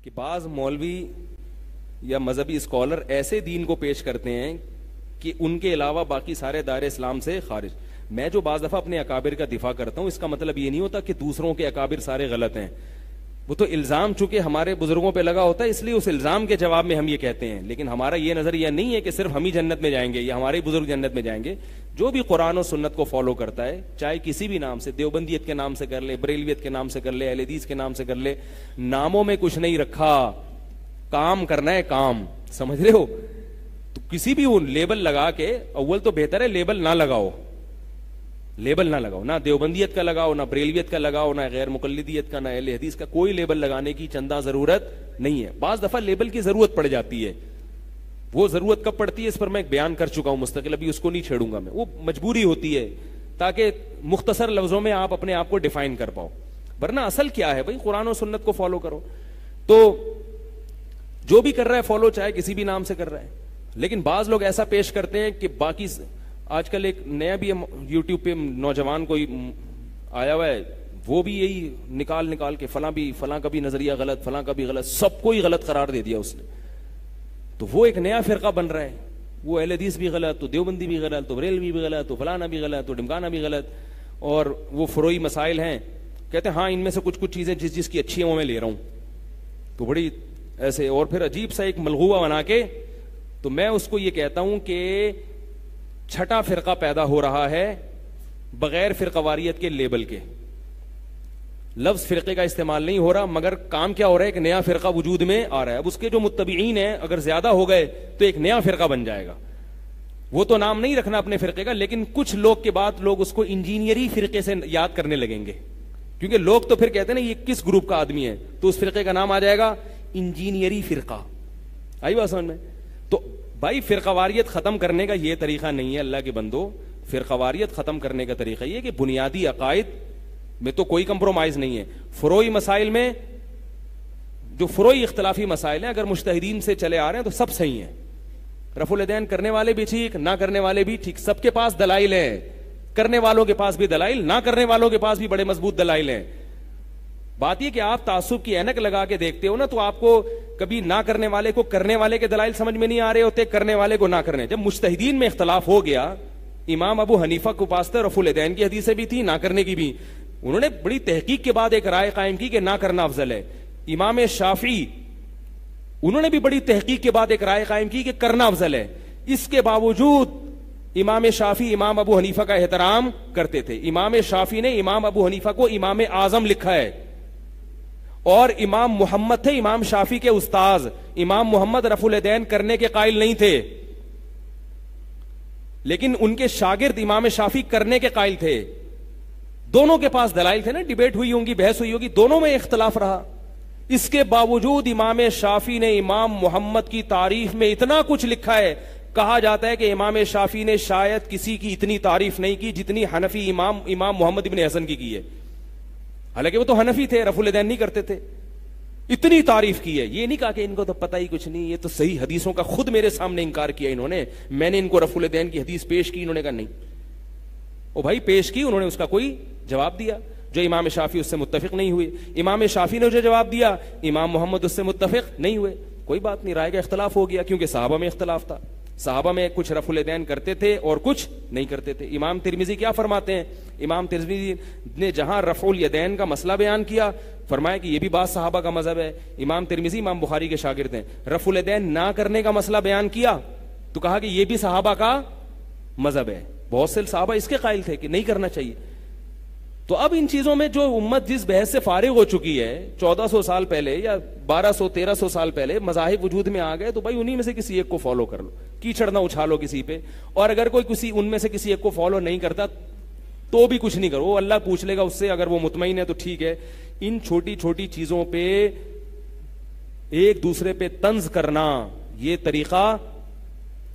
کہ بعض مولوی یا مذہبی اسکالر ایسے دین کو پیش کرتے ہیں کہ ان کے علاوہ باقی سارے دائرے اسلام سے خارج. میں جو بعض دفعہ اپنے اکابر کا دفاع کرتا ہوں، اس کا مطلب یہ نہیں ہوتا کہ دوسروں کے اکابر سارے غلط ہیں. وہ تو الزام چونکہ ہمارے بزرگوں پہ لگا ہوتا ہے، اس لیے اس الزام کے جواب میں ہم یہ کہتے ہیں. لیکن ہمارا یہ نظریہ نہیں ہے کہ صرف ہم ہی جنت میں جائیں گے یا ہمارے بزرگ جنت میں جائیں گے. جو بھی قرآن و سنت کو فالو کرتا ہے، چاہے کسی بھی نام سے، دیوبندیت کے نام سے کر لے، بریلویت کے نام سے کر لے، اہل حدیث کے نام سے کر لے، ناموں میں کچھ نہیں رکھا، کام کرنا ہے کام. سمجھ رہے ہو؟ تو کسی بھی لیبل لگا کے، اول تو بہتر ہے لیبل نہ لگاؤ، لیبل نہ لگاؤ، نہ دیوبندیت کا لگاؤ، نہ بریلویت کا لگاؤ، نہ غیر مقلدیت کا، نہ اہل حدیث کا. کوئی لیبل لگانے کی چندہ ضرورت نہیں ہے. بعض دفعہ لیبل کی ضرورت پڑ جاتی ہے. وہ ضرورت کب پڑتی ہے اس پر میں ایک بیان کر چکا ہوں مستقل، ابھی اس کو نہیں چھیڑوں گا میں. وہ مجبوری ہوتی ہے تاکہ مختصر لفظوں میں آپ اپنے آپ کو ڈیفائن کر پاؤ، ورنہ اصل کیا ہے بھائی؟ قرآن و سنت کو فالو کرو. تو جو بھی کر رہا ہے فالو، چاہے کسی بھی نام سے کر رہا ہے. لیکن بعض لوگ ایسا پیش کرتے ہیں کہ باقی، آج کل ایک نیا بھی یوٹیوب پہ نوجوان کوئی آیا ہوا ہے، وہ بھی یہی نکال کے فلاں کا بھی نظریہ غلط، فلاں کا بھی غلط، سب کو ہی غلط قرار دے دیا اس نے. تو وہ ایک نیا فرقہ بن رہا ہے. وہ اہل حدیث بھی غلط، تو دیوبندی بھی غلط، تو بریلوی بھی غلط، تو فلانا بھی غلط، تو ڈمکانا بھی غلط. اور وہ فروعی مسائل ہیں، کہتے ہیں ہاں ان میں سے کچھ چیزیں جس کی اچھی ہیں وہ میں لے رہا ہوں. تو بڑی ایسے، اور پھر عجیب سا ایک ملغوبہ بنا کے. تو میں اس کو یہ کہتا ہوں کہ چھٹا فرقہ پیدا ہو رہا ہے بغیر فرقواریت کے لیبل کے. لفظ فرقے کا استعمال نہیں ہو رہا، مگر کام کیا ہو رہا ہے؟ ایک نیا فرقہ وجود میں آ رہا ہے. اب اس کے جو متبعین ہیں اگر زیادہ ہو گئے تو ایک نیا فرقہ بن جائے گا. وہ تو نام نہیں رکھنا اپنے فرقے کا، لیکن کچھ لوگ کے بعد لوگ اس کو انجینئری فرقے سے یاد کرنے لگیں گے، کیونکہ لوگ تو پھر کہتے ہیں نا یہ کس گروپ کا آدمی ہے، تو اس فرقے کا نام آ جائے گا انجینئری فرقہ. آئی بات سمجھ میں؟ تو بھائی فرقواریت ختم کرنے کا یہ طریقہ نہیں ہے اللہ کے بندو. فرقواریت ختم کرنے کا طریقہ یہ ہے کہ بنیادی عقائد میں تو کوئی کمپرومائز نہیں ہے. فروعی مسائل میں جو فروعی اختلافی مسائل ہیں اگر مجتہدین سے چلے آ رہے ہیں تو سب صحیح ہیں. رفع الیدین کرنے والے بھی ٹھیک، نہ کرنے والے بھی ٹھیک، سب کے پاس دلائل ہیں. کرنے والوں کے پاس بھی دلائل، نہ کرنے والوں کے پاس بھی بڑے مضبوط دلائل ہیں. بات یہ کہ آپ تعصب کی اینک لگا کے دیکھتے ہو نا، تو آپ کو کبھی نہ کرنے والے کو کرنے والے کے دلائل سمجھ میں نہیں آ رہے ہوتے، کرنے والے کو نہ کرنے. جب مجتہدین میں اختلاف ہو گیا، امام ابو حنیفہ کو پاس رفع الیدین کی حدیثیں بھی تھی، نہ کرنے کی بھی. انہوں نے بڑی تحقیق کے بعد ایک رائے قائم کی کہ نہ کرنا افضل ہے. امام شافعی انہوں نے بھی بڑی تحقیق کے بعد ایک رائے قائم کی کہ کرنا افضل ہے. اس کے باوجود امام شافعی امام ابو حنیفہ کا احترام کرتے تھے. امام شافعی نے امام ابو حنیفہ کو امام اعظم لکھا ہے، اور امام محمد تھے امام شافعی کے استاذ. امام محمد رفع الیدین کرنے کے قائل نہیں تھے، لیکن ان کے شاگرد امام شافعی کرنے کے قائل تھے. دونوں کے پاس دلائل تھے نا، ڈیبیٹ ہوئی ہوں گی، بحث ہوئی ہوگی، دونوں میں اختلاف رہا. اس کے باوجود امام شافعی نے امام محمد کی تعریف میں اتنا کچھ لکھا ہے. کہا جاتا ہے کہ امام شافعی نے شاید کسی کی اتنی تعریف نہیں کی جتنی حنفی امام محمد ابن حسن کی ہے. حالانکہ وہ تو حنفی تھے، رفع الیدین نہیں کرتے تھے. اتنی تعریف کی ہے. یہ نہیں کہا کہ ان کو تو پتہ ہی کچھ نہیں، یہ تو صحیح حدیثوں کا خود میرے سامنے انکار کیا انہوں نے. میں نے ان کو رفع الیدین کی حدیث پیش کی، انہوں نے کہا نہیں. او بھائی پیش کی، انہوں نے اس کا کوئی جواب دیا جو امام شافعی اس سے متفق نہیں ہوئے. امام شافعی نے جو جواب دیا امام محمد اس سے متفق نہیں ہوئے. کوئی بات نہیں، رائے کا اختلاف ہو گیا، کیونکہ صحابہ میں اختلاف تھا. صحابہ میں کچھ رفع الیدین کرتے تھے اور کچھ نہیں کرتے تھے. امام ترمذی کیا فرماتے ہیں؟ امام ترمذی نے جہاں رفع الیدین کا مسئلہ بیان کیا، فرمایا کہ یہ بھی بعض صحابہ کا مذہب ہے. امام ترمذی امام بخاری کے شاگرد ہیں. رفع الیدین نہ کرنے کا مسئلہ بیان کیا تو کہا کہ یہ بھی صحابہ کا مذہب ہے. بہت سے صحابہ اس کے قائل تھے کہ نہیں کرنا چاہیے. تو اب ان چیزوں میں جو امت جس بحث سے فارغ ہو چکی ہے 1400 سال پہلے یا 1200-1300 سال پہلے، مذاہب وجود میں آ گئے، تو بھائی انہی میں سے کسی ایک کو فالو کر لو، کیچڑ نہ اچھالو کسی پہ. اور اگر کوئی کسی ان میں سے کسی ایک کو فالو نہیں کرتا تو بھی کچھ نہیں کرو، وہ اللہ پوچھ لے گا اس سے. اگر وہ مطمئن ہے تو ٹھیک ہے. ان چھوٹی چھوٹی چیزوں پہ ایک دوسرے پہ طنز کرنا، یہ طریقہ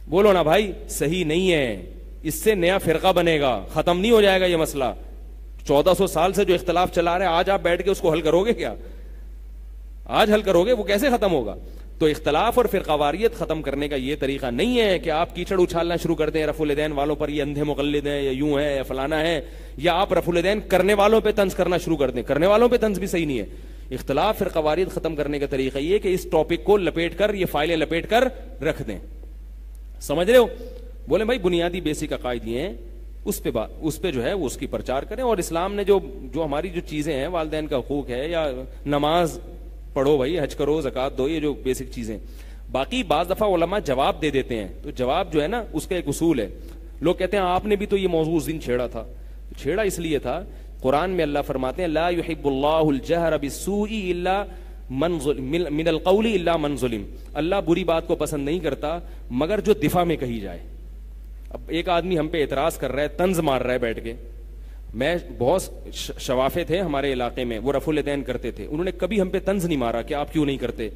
بولو نا بھائی صحیح نہیں ہے. اس سے نیا فرقہ بنے گا، ختم نہیں ہو جائے گا یہ مسئلہ. 1400 سال سے جو اختلاف چلا رہے ہیں، آج آپ بیٹھ کے اس کو حل کرو گے کیا؟ آج حل کرو گے؟ وہ کیسے ختم ہوگا؟ تو اختلاف اور فرقواریت ختم کرنے کا یہ طریقہ نہیں ہے کہ آپ کیچڑ اچھالنا شروع کر دیں رفع الیدین والوں پر، یہ اندھے مقلد ہیں یا یوں ہے یا فلانا ہے، یا آپ رفع الیدین کرنے والوں پہ طنز کرنا شروع کر دیں. کرنے والوں پہ طنز بھی صحیح نہیں ہے. اختلاف پھر قوارید ختم کرنے کا طریقہ یہ کہ اس ٹاپک کو لپیٹ کر، یہ فائلیں لپیٹ کر رکھ دیں. سمجھ رہے ہو؟ بولے بھائی بنیادی بیسک عقائد یہ ہیں، اس پہ جو ہے وہ اس کی پرچار کریں. اور اسلام نے جو ہماری جو چیزیں ہیں، والدین کا حقوق ہے یا نماز پڑھو بھائی، حج کرو، زکات دو، یہ جو بیسک چیزیں. باقی بعض دفعہ علماء جواب دے دیتے ہیں، تو جواب جو ہے نا اس کا ایک اصول ہے. لوگ کہتے ہیں آپ نے بھی تو یہ موضوع اس دن چھیڑا تھا. چھیڑا اس لیے تھا، قرآن میں اللہ فرماتے ہیں لا يحب اللہ الجہر بالسوء الا من القول الا من ظلم. اللہ بری بات کو پسند نہیں کرتا مگر جو دفاع میں کہی جائے. اب ایک آدمی ہم پہ اعتراض کر رہا ہے، طنز مار رہا ہے بیٹھ کے. میں بہت شوافے تھے ہمارے علاقے میں، وہ رفع الیدین کرتے تھے، انہوں نے کبھی ہم پہ طنز نہیں مارا کہ آپ کیوں نہیں کرتے،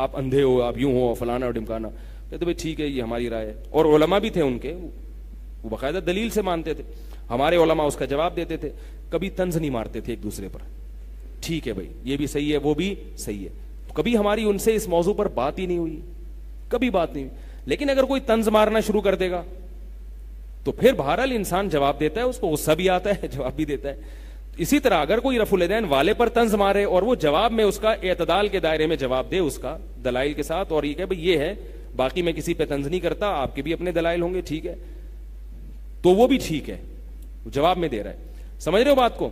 آپ اندھے ہو، آپ یوں ہو، فلانا اور ڈمکانا. کہتے بھائی ٹھیک ہے، یہ ہماری رائے ہے. اور علماء بھی تھے ان کے، وہ باقاعدہ دلیل سے مانتے تھے. ہمارے علماء اس کا جواب دیتے تھے. کبھی طنز نہیں مارتے تھے ایک دوسرے پر. ٹھیک ہے بھائی، یہ بھی صحیح ہے، وہ بھی صحیح ہے. کبھی ہماری ان سے اس موضوع پر بات ہی نہیں ہوئی، کبھی بات نہیں ہوئی. لیکن اگر کوئی طنز مارنا شروع کر دے گا تو پھر بہرحال انسان جواب دیتا ہے، اس کو غصہ بھی آتا ہے، جواب بھی دیتا ہے. اسی طرح اگر کوئی رفع الیدین والے پر طنز مارے اور وہ جواب میں اس کا اعتدال کے دائرے میں جواب دے، اس کا دلائل کے ساتھ، اور یہ کہ بھئی یہ ہے، باقی میں کسی پہ طنز نہیں کرتا، آپ کے بھی اپنے دلائل ہوں گے، ٹھیک ہے، تو وہ بھی ٹھیک ہے، جواب میں دے رہا ہے. سمجھ رہے ہو بات کو؟